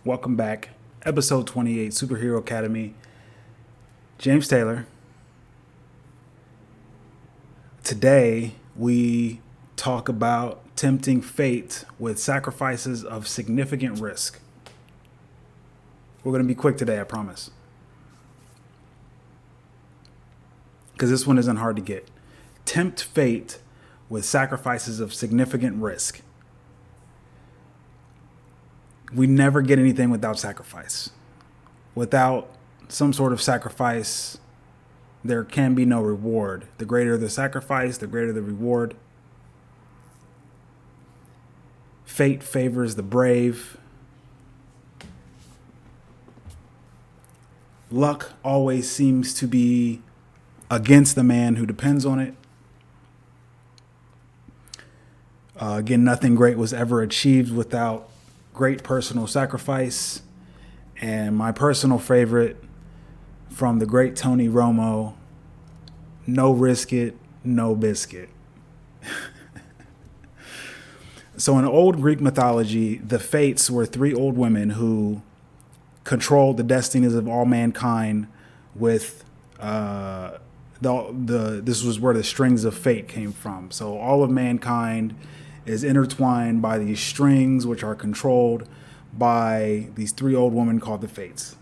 Welcome back. Episode 28, Superhero Academy. James Taylor. Today, we talk about tempting fate with sacrifices of significant risk. We're going to be quick today, I promise. Because this one isn't hard to get. Tempt fate with sacrifices of significant risk. We never get anything without sacrifice. Without some sort of sacrifice, there can be no reward. The greater the sacrifice, the greater the reward. Fate favors the brave. Luck always seems to be against the man who depends on it. Again, nothing great was ever achieved without great personal sacrifice. And my personal favorite from the great Tony Romo, no risk it, no biscuit. So in old Greek mythology, the Fates were three old women who controlled the destinies of all mankind with this was where the strings of fate came from. So all of mankind is intertwined by these strings, which are controlled by these three old women called the Fates.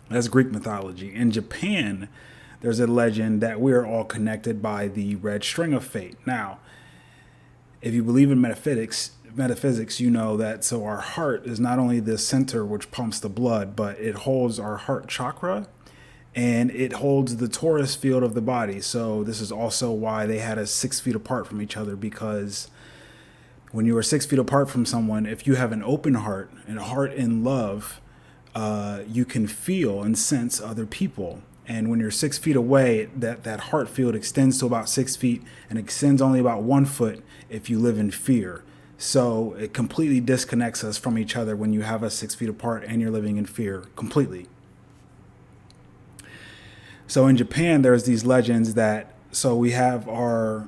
That's Greek mythology. In Japan, there's a legend that we are all connected by the red string of fate. Now, if you believe in metaphysics, you know that so our heart is not only the center which pumps the blood, but it holds our heart chakra and it holds the torus field of the body. So this is also why they had us 6 feet apart from each other, because when you are 6 feet apart from someone, if you have an open heart and a heart in love, you can feel and sense other people. And when you're 6 feet away, that heart field extends to about 6 feet and extends only about 1 foot if you live in fear. So it completely disconnects us from each other when you have us 6 feet apart and you're living in fear completely. So in Japan, there's these legends that, so we have our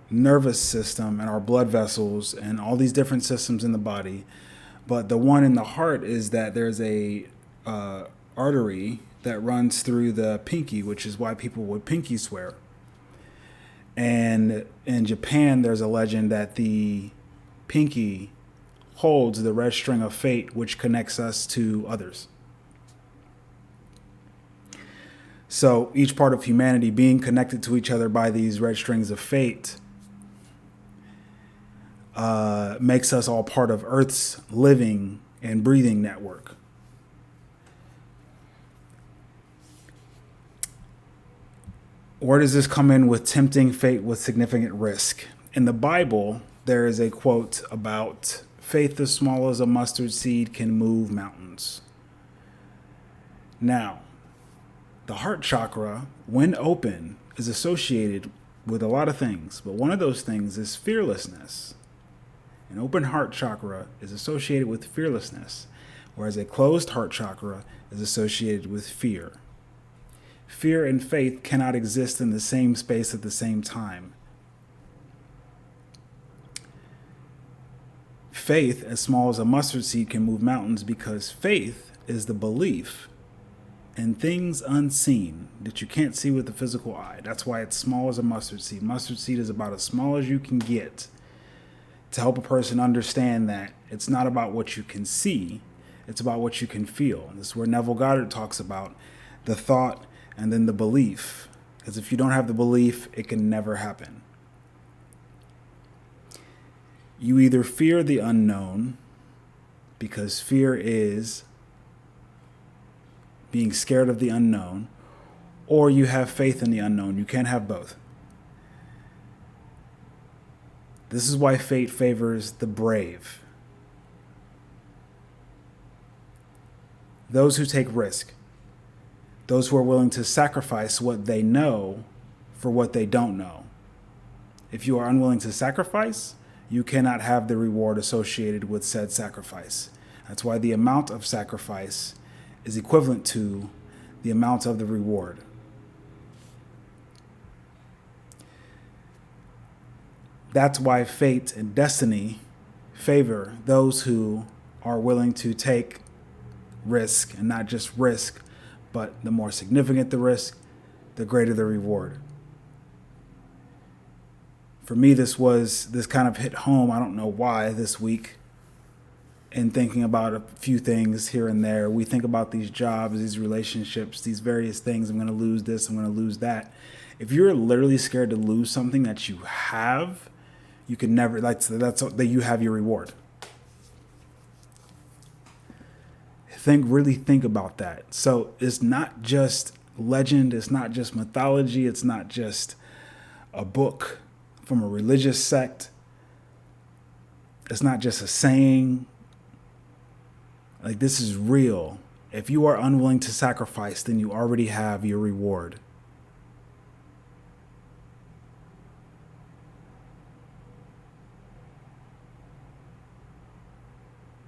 nervous system and our blood vessels and all these different systems in the body. But the one in the heart is that there's a artery that runs through the pinky, which is why people would pinky swear. And in Japan, there's a legend that the pinky holds the red string of fate, which connects us to others. So each part of humanity being connected to each other by these red strings of fate makes us all part of Earth's living and breathing network. Where does this come in with tempting fate with significant risk? In the Bible, there is a quote about faith as small as a mustard seed can move mountains. Now, the heart chakra, when open, is associated with a lot of things, but one of those things is fearlessness. An open heart chakra is associated with fearlessness, whereas a closed heart chakra is associated with fear. Fear and faith cannot exist in the same space at the same time. Faith, as small as a mustard seed, can move mountains because faith is the belief in things unseen that you can't see with the physical eye. That's why it's small as a mustard seed. Mustard seed is about as small as you can get to help a person understand that it's not about what you can see, it's about what you can feel. This is where Neville Goddard talks about the thought and then the belief. Because if you don't have the belief, it can never happen. You either fear the unknown, because fear is being scared of the unknown, or you have faith in the unknown. You can't have both. This is why fate favors the brave. Those who take risk. Those who are willing to sacrifice what they know for what they don't know. If you are unwilling to sacrifice, you cannot have the reward associated with said sacrifice. That's why the amount of sacrifice is equivalent to the amount of the reward. That's why fate and destiny favor those who are willing to take risk, and not just risk, but the more significant the risk, the greater the reward. For me, this kind of hit home. I don't know why this week. In thinking about a few things here and there, we think about these jobs, these relationships, these various things. I'm going to lose this. I'm going to lose that. If you're literally scared to lose something that you have, you can never. That's that you have your reward. Really think about that. So it's not just legend. It's not just mythology. It's not just a book from a religious sect. It's not just a saying. Like, this is real. If you are unwilling to sacrifice, then you already have your reward.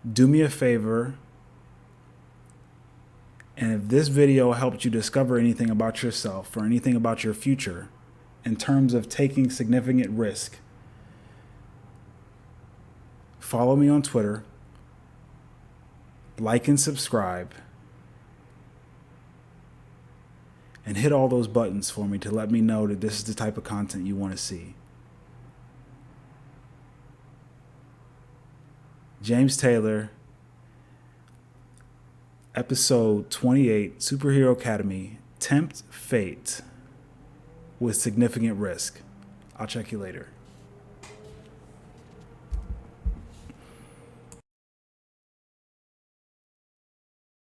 Do me a favor. And if this video helped you discover anything about yourself or anything about your future in terms of taking significant risk, follow me on Twitter, like and subscribe, and hit all those buttons for me to let me know that this is the type of content you want to see. James Taylor, Episode 28, Superhero Academy, Tempt Fate with Significant Risk. I'll check you later.